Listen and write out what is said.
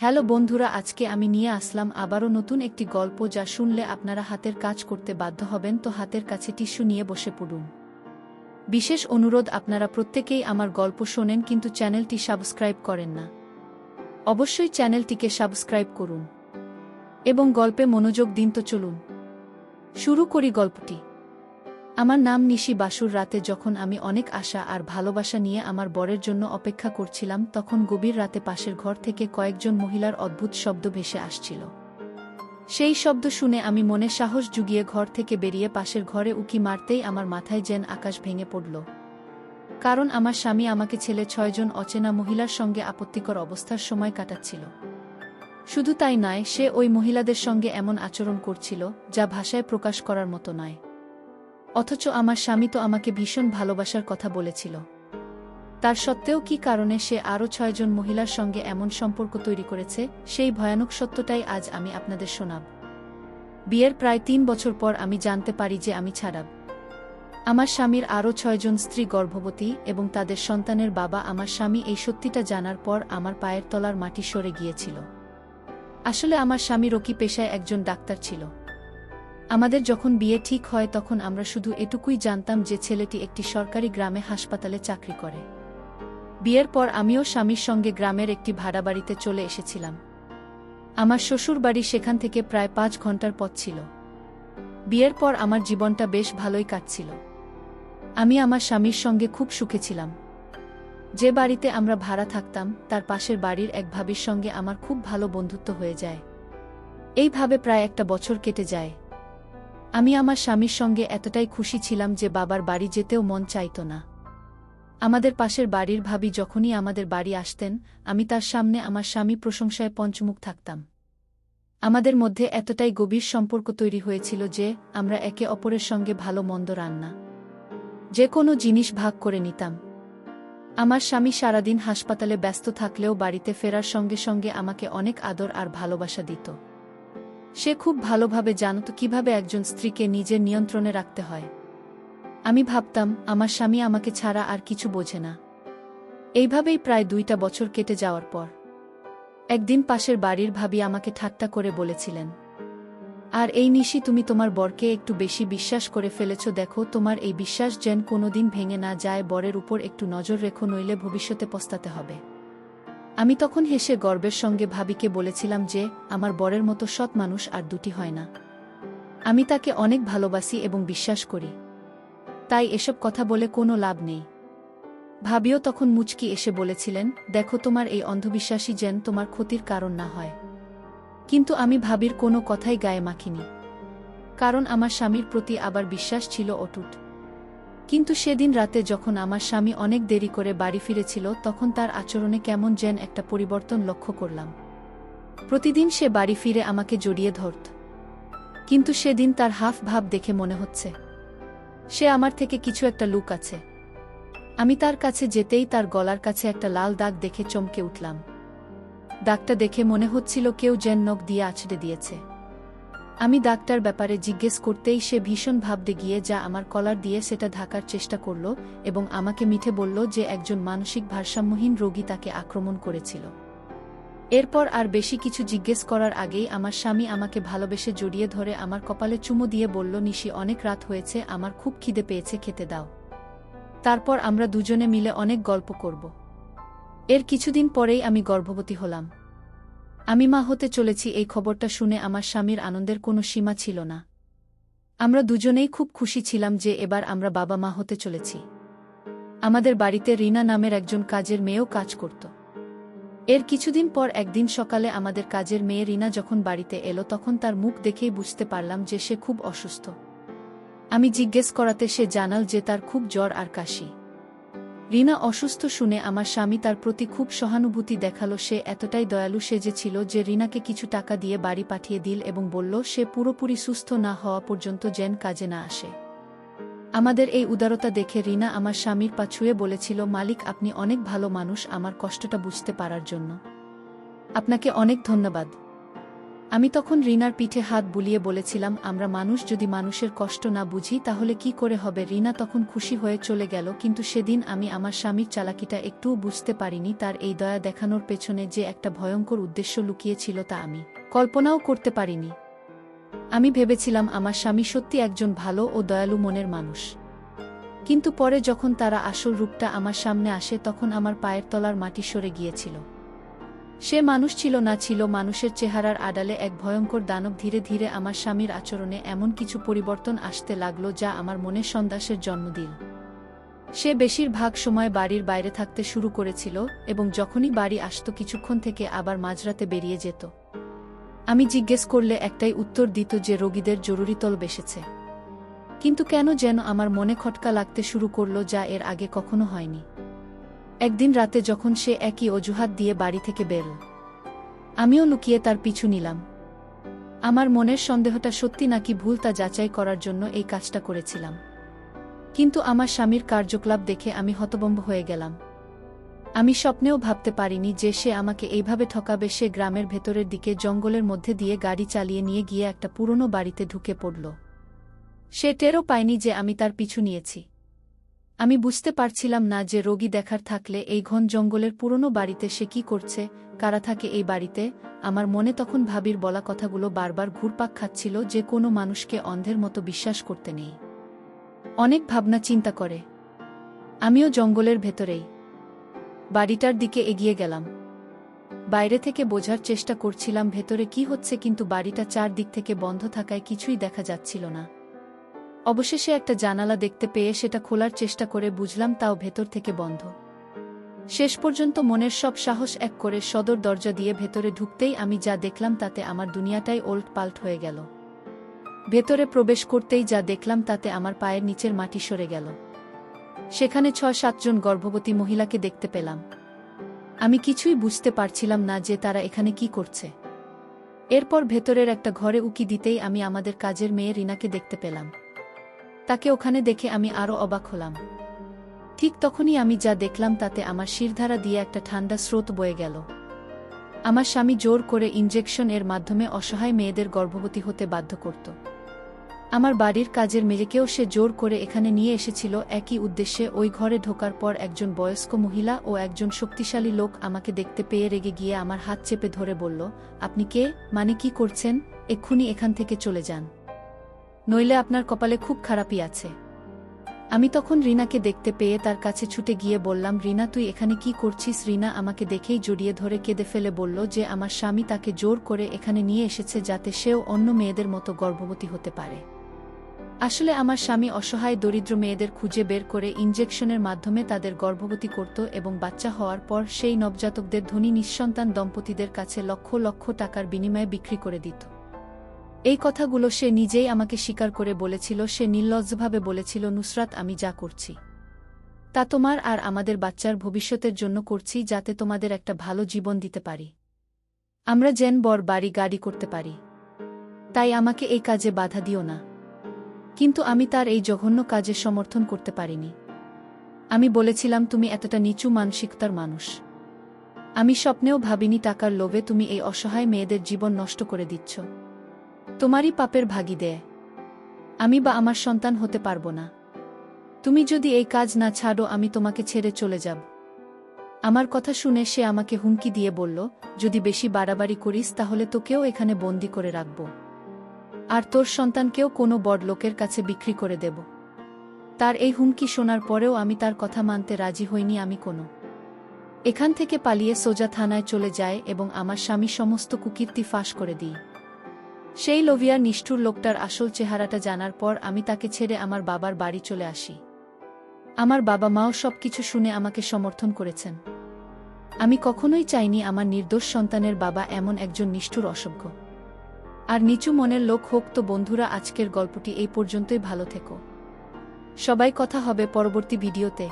Hello বন্ধুরা, আজকে আমি নিয়ে আসলাম আবারও নতুন একটি গল্প যা শুনলে আপনারা হাতের কাজ করতে বাধ্য হবেন। তো হাতের কাছে টিস্যু নিয়ে বসে পড়ুন। বিশেষ অনুরোধ, আপনারা প্রত্যেকেই আমার গল্প শোনেন কিন্তু চ্যানেলটি সাবস্ক্রাইব করেন না। অবশ্যই চ্যানেলটিকে সাবস্ক্রাইব করুন এবং গল্পে মনোযোগ দিন। তো চলুন শুরু করি গল্পটি। আমার নাম নিশি। বাসুর রাতে যখন আমি অনেক আশা আর ভালোবাসা নিয়ে আমার বরের জন্য অপেক্ষা করছিলাম, তখন গভীর রাতে পাশের ঘর থেকে কয়েকজন মহিলার অদ্ভুত শব্দ ভেসে আসছিল। সেই শব্দ শুনে আমি মনে সাহস জুগিয়ে ঘর থেকে বেরিয়ে পাশের ঘরে উকি মারতেই আমার মাথায় যেন আকাশ ভেঙে পড়ল। কারণ আমার স্বামী আমাকে ছেলে 6 জন অচেনা মহিলার সঙ্গে আপত্তিকর অবস্থার সময় কাটাচ্ছিল। শুধু তাই নয়, সে ওই মহিলাদের সঙ্গে এমন আচরণ করছিল যা ভাষায় প্রকাশ করার মতো নয়। অথচ আমার স্বামী তো আমাকে ভীষণ ভালোবাসার কথা বলেছিল। তার সত্ত্বেও কী কারণে সে আরও 6 জন মহিলার সঙ্গে এমন সম্পর্ক তৈরি করেছে, সেই ভয়ানক সত্যটাই আজ আমি আপনাদের শোনাব। বিয়ের প্রায় 3 বছর পর আমি জানতে পারি যে আমি ছাড়াব। আমার স্বামীর আরও 6 জন স্ত্রী গর্ভবতী এবং তাদের সন্তানের বাবা। আমার স্বামী এই সত্যিটা জানার পর আমার পায়ের তলার মাটি সরে গিয়েছিল। আসলে আমার স্বামী রকি পেশায় একজন ডাক্তার ছিল। আমাদের যখন বিয়ে ঠিক হয় তখন আমরা শুধু এটুকুই জানতাম যে ছেলেটি একটি সরকারি গ্রামে হাসপাতালে চাকরি করে। বিয়ের পর আমিও স্বামীর সঙ্গে গ্রামের একটি ভাড়া বাড়িতে চলে এসেছিলাম। আমার শ্বশুর বাড়ি সেখান থেকে প্রায় 5 ঘন্টার পথ ছিল। বিয়ের পর আমার জীবনটা বেশ ভালোই কাটছিল। আমি আমার স্বামীর সঙ্গে খুব সুখে ছিলাম। যে বাড়িতে আমরা ভাড়া থাকতাম তার পাশের বাড়ির এক ভাবির সঙ্গে আমার খুব ভালো বন্ধুত্ব হয়ে যায়। এইভাবে প্রায় একটা বছর কেটে যায়। আমি আমার স্বামীর সঙ্গে এতটাই খুশি ছিলাম যে বাবার বাড়ি যেতেও মন চাইত না। আমাদের পাশের বাড়ির ভাবি যখনই আমাদের বাড়ি আসতেন, আমি তার সামনে আমার স্বামী প্রশংসায় পঞ্চমুখ থাকতাম। আমাদের মধ্যে এতটাই গভীর সম্পর্ক তৈরি হয়েছিল যে আমরা একে অপরের সঙ্গে ভালো মন্দ রান্না যে কোনো জিনিস ভাগ করে নিতাম। আমার স্বামী সারাদিন হাসপাতালে ব্যস্ত থাকলেও বাড়িতে ফেরার সঙ্গে সঙ্গে আমাকে অনেক আদর আর ভালোবাসা দিত। সে খুব ভালোভাবে জানত কিভাবে একজন স্ত্রীকে নিজের নিয়ন্ত্রণে রাখতে হয়। আমি ভাবতাম আমার স্বামী আমাকে ছাড়া আর কিছু বোঝে না। এইভাবেই প্রায় 2টা বছর কেটে যাওয়ার পর একদিন পাশের বাড়ির ভাবি আমাকে ঠাট্টা করে বলেছিলেন, আর এই নিশি, তুমি তোমার বরকে একটু বেশি বিশ্বাস করে ফেলেছ। দেখো, তোমার এই বিশ্বাস যেন কোনোদিন ভেঙে না যায়। বরের উপর একটু নজর রেখো, নইলে ভবিষ্যতে পস্তাতে হবে। আমি তখন হেসে গর্বের সঙ্গে ভাবিকে বলেছিলাম যে আমার বরের মতো সৎ মানুষ আর দুটি হয় না। আমি তাকে অনেক ভালোবাসি এবং বিশ্বাস করি, তাই এসব কথা বলে কোনো লাভ নেই। ভাবিও তখন মুচকি এসে বলেছিলেন, দেখো, তোমার এই অন্ধবিশ্বাসই যেন তোমার ক্ষতির কারণ না হয়। কিন্তু আমি ভাবির কোনো কথাই গায়ে মাখিনি, কারণ আমার স্বামীর প্রতি আবার বিশ্বাস ছিল অটুট। কিন্তু সেদিন রাতে যখন আমার স্বামী অনেক দেরি করে বাড়ি ফিরেছিল, তখন তার আচরণে কেমন যেন একটা পরিবর্তন লক্ষ্য করলাম। প্রতিদিন সে বাড়ি ফিরে আমাকে জড়িয়ে ধরত, কিন্তু সেদিন তার হাফ ভাব দেখে মনে হচ্ছে সে আমার থেকে কিছু একটা লুক আছে। আমি তার কাছে যেতেই তার গলার কাছে একটা লাল দাগ দেখে চমকে উঠলাম। দাগটা দেখে মনে হচ্ছিল কেউ যেন নখ দিয়ে আছড়ে দিয়েছে। আমি দাগটার ব্যাপারে জিজ্ঞেস করতেই সে ভীষণ ভাবতে গিয়ে যা আমার কলার দিয়ে সেটা ঢাকার চেষ্টা করল এবং আমাকে মিঠে বলল যে একজন মানসিক ভারসাম্যহীন রোগী তাকে আক্রমণ করেছিল। এরপর আর বেশি কিছু জিজ্ঞেস করার আগেই আমার স্বামী আমাকে ভালোবেসে জড়িয়ে ধরে আমার কপালে চুমু দিয়ে বলল, নিশি, অনেক রাত হয়েছে, আমার খুব খিদে পেয়েছে, খেতে দাও। তারপর আমরা দুজনে মিলে অনেক গল্প করব। এর কিছুদিন পরেই আমি গর্ভবতী হলাম। আমি মা হতে চলেছি, এই খবরটা শুনে আমার স্বামীর আনন্দের কোনো সীমা ছিল না। আমরা দুজনেই খুব খুশি ছিলাম যে এবার আমরা বাবা মা হতে চলেছি। আমাদের বাড়িতে রিনা নামের একজন কাজের মেয়েও কাজ করত। এর কিছুদিন পর একদিন সকালে আমাদের কাজের মেয়ে রিনা যখন বাড়িতে এলো, তখন তার মুখ দেখেই বুঝতে পারলাম যে সে খুব অসুস্থ। আমি জিজ্ঞেস করাতে সে জানাল যে তার খুব জ্বর আর কাশি। রিনা অসুস্থ শুনে আমার স্বামী তার প্রতি খুব সহানুভূতি দেখালো। সে এতটাই দয়ালু সেজেছিল যে রিনাকে কিছু টাকা দিয়ে বাড়ি পাঠিয়ে দিল এবং বলল সে পুরোপুরি সুস্থ না হওয়া পর্যন্ত যেন কাজে না আসে। আমাদের এই উদারতা দেখে রিনা আমার স্বামীর পা ছুঁয়ে বলেছিল, মালিক, আপনি অনেক ভালো মানুষ, আমার কষ্টটা বুঝতে পারার জন্য আপনাকে অনেক ধন্যবাদ। আমি তখন রিনার পিঠে হাত বুলিয়ে বলেছিলাম, আমরা মানুষ যদি মানুষের কষ্ট না বুঝি তাহলে কি করে হবে। রিনা তখন খুশি হয়ে চলে গেল, কিন্তু সেদিন আমি আমার স্বামীর চালাকিটা একটুও বুঝতে পারিনি। তার এই দয়া দেখানোর পেছনে যে একটা ভয়ঙ্কর উদ্দেশ্য লুকিয়েছিল তা আমি কল্পনাও করতে পারিনি। আমি ভেবেছিলাম আমার স্বামী সত্যি একজন ভালো ও দয়ালু মনের মানুষ, কিন্তু পরে যখন তারা আসল রূপটা আমার সামনে আসে তখন আমার পায়ের তলার মাটি সরে গিয়েছিল। সে মানুষ ছিল না, ছিল মানুষের চেহারার আড়ালে এক ভয়ঙ্কর দানব। ধীরে ধীরে আমার স্বামীর আচরণে এমন কিছু পরিবর্তন আসতে লাগলো যা আমার মনে সন্দেহের জন্ম দিল। সে বেশিরভাগ সময় বাড়ির বাইরে থাকতে শুরু করেছিল এবং যখনই বাড়ি আসত কিছুক্ষণ থেকে আবার মাঝরাতে বেরিয়ে যেত। আমি জিজ্ঞেস করলে একটাই উত্তর দিত যে রোগীদের জরুরি তলব এসেছে। কিন্তু কেন যেন আমার মনে খটকা লাগতে শুরু করল, যা এর আগে কখনো হয়নি। একদিন রাতে যখন সে একই অজুহাত দিয়ে বাড়ি থেকে বেরল, আমিও লুকিয়ে তার পিছু নিলাম। আমার মনের সন্দেহটা সত্যি নাকি ভুল তা যাচাই করার জন্য এই কাজটা করেছিলাম। কিন্তু আমার স্বামীর কার্যকলাপ দেখে আমি হতভম্ব হয়ে গেলাম। আমি স্বপ্নেও ভাবতে পারিনি যে সে আমাকে এইভাবে ঠকাবে। সে গ্রামের ভেতরের দিকে জঙ্গলের মধ্যে দিয়ে গাড়ি চালিয়ে নিয়ে গিয়ে একটা পুরনো বাড়িতে ঢুকে পড়ল। সে টেরও পায়নি যে আমি তার পিছু নিয়েছি। আমি বুঝতে পারছিলাম না যে রোগী দেখার থাকলে এই ঘন জঙ্গলের পুরনো বাড়িতে সে কি করছে, কারা থাকে এই বাড়িতে। আমার মনে তখন ভাবির বলা কথাগুলো বারবার ঘুরপাক খাচ্ছিল যে কোনো মানুষকে অন্ধের মতো বিশ্বাস করতে নেই। অনেক ভাবনা চিন্তা করে আমিও জঙ্গলের ভেতরেই বাড়িটার দিকে এগিয়ে গেলাম। বাইরে থেকে বোঝার চেষ্টা করছিলাম ভেতরে কি হচ্ছে, কিন্তু বাড়িটা চারদিক থেকে বন্ধ থাকায় কিছুই দেখা যাচ্ছিল না। অবশেষে একটা জানালা দেখতে পেয়ে সেটা খোলার চেষ্টা করে বুঝলাম তাও ভেতর থেকে বন্ধ। শেষ পর্যন্ত মনের সব সাহস এক করে সদর দরজা দিয়ে ভেতরে ঢুকতেই আমি যা দেখলাম তাতে আমার দুনিয়াটাই ওলট পাল্ট হয়ে গেল। ভেতরে প্রবেশ করতেই যা দেখলাম তাতে আমার পায়ের নিচের মাটি সরে গেল। সেখানে ৬-৭ জন গর্ভবতী মহিলাকে দেখতে পেলাম। আমি কিছুই বুঝতে পারছিলাম না যে তারা এখানে কি করছে। এরপর ভেতরের একটা ঘরে উকি দিতেই আমি আমাদের কাজের মেয়ে রিনাকে দেখতে পেলাম। তাকে ওখানে দেখে আমি আরও অবাক হলাম। ঠিক তখনই আমি যা দেখলাম তাতে আমার শিরধারা দিয়ে একটা ঠান্ডা স্রোত বয়ে গেল। আমার স্বামী জোর করে ইনজেকশন এর মাধ্যমে অসহায় মেয়েদের গর্ভবতী হতে বাধ্য করত। আমার বাড়ির কাজের মেয়েকেও সে জোর করে এখানে নিয়ে এসেছিল একই উদ্দেশ্যে। ওই ঘরে ঢোকার পর একজন বয়স্ক মহিলা ও একজন শক্তিশালী লোক আমাকে দেখতে পেয়ে রেগে গিয়ে আমার হাত চেপে ধরে বলল, আপনি কে, মানে কি করছেন? এক্ষুনি এখান থেকে চলে যান, নইলে আপনার কপালে খুব খারাপই আছে। আমি তখন রিনাকে দেখতে পেয়ে তার কাছে ছুটে গিয়ে বললাম, রিনা তুই এখানে কি করছিস? রিনা আমাকে দেখেই জড়িয়ে ধরে কেঁদে ফেলে বলল যে আমার স্বামী তাকে জোর করে এখানে নিয়ে এসেছে যাতে সেও অন্য মেয়েদের মতো গর্ভবতী হতে পারে। আসলে আমার স্বামী অসহায় দরিদ্র মেয়েদের খুঁজে বের করে ইনজেকশনের মাধ্যমে তাদের গর্ভবতী করত এবং বাচ্চা হওয়ার পর সেই নবজাতকদের ধনী নিঃসন্তান দম্পতিদের কাছে লক্ষ লক্ষ টাকার বিনিময়ে বিক্রি করে দিত। এই কথাগুলো সে নিজেই আমাকে স্বীকার করে বলেছিল। সে নির্লজ্জভাবে বলেছিল, নুসরাত, আমি যা করছি তা তোমার আর আমাদের বাচ্চার ভবিষ্যতের জন্য করছি, যাতে তোমাদের একটা ভালো জীবন দিতে পারি, আমরা যেন বড় বাড়ি গাড়ি করতে পারি। তাই আমাকে এই কাজে বাধা দিও না। কিন্তু আমি তার এই জঘন্য কাজে সমর্থন করতে পারিনি। আমি বলেছিলাম, তুমি এতটা নিচু মানসিকতার মানুষ আমি স্বপ্নেও ভাবিনি। টাকার লোভে তুমি এই অসহায় মেয়েদের জীবন নষ্ট করে দিচ্ছ। তোমারই পাপের ভাগী দেয় আমি বা আমার সন্তান হতে পারবো না। তুমি যদি এই কাজ না ছাড়ো আমি তোমাকে ছেড়ে চলে যাব। আমার কথা শুনে সে আমাকে হুমকি দিয়ে বলল, যদি বেশি বাড়াবাড়ি করিস তাহলে তোকেও এখানে বন্দি করে রাখব, আর তোর সন্তানকেও কোনো বড় লোকের কাছে বিক্রি করে দেব। তার এই হুমকি শোনার পরেও আমি তার কথা মানতে রাজি হইনি। আমি এখান থেকে পালিয়ে সোজা থানায় চলে যায় এবং আমার স্বামী সমস্ত কুকীর্তি ফাঁস করে দিই। সেই লোভিয়ার নিষ্ঠুর লোকটার আসল চেহারাটা জানার পর আমি তাকে ছেড়ে আমার বাবার বাড়ি চলে আসি। আমার বাবা মাও সবকিছু শুনে আমাকে সমর্থন করেছেন। আমি কখনোই চাইনি আমার নির্দোষ সন্তানের বাবা এমন একজন নিষ্ঠুর অসভ্য আর নিচু মনের লোক হোক। তো বন্ধুরা, আজকের গল্পটি এই পর্যন্তই। ভালো থেকো সবাই, কথা হবে পরবর্তী ভিডিওতে।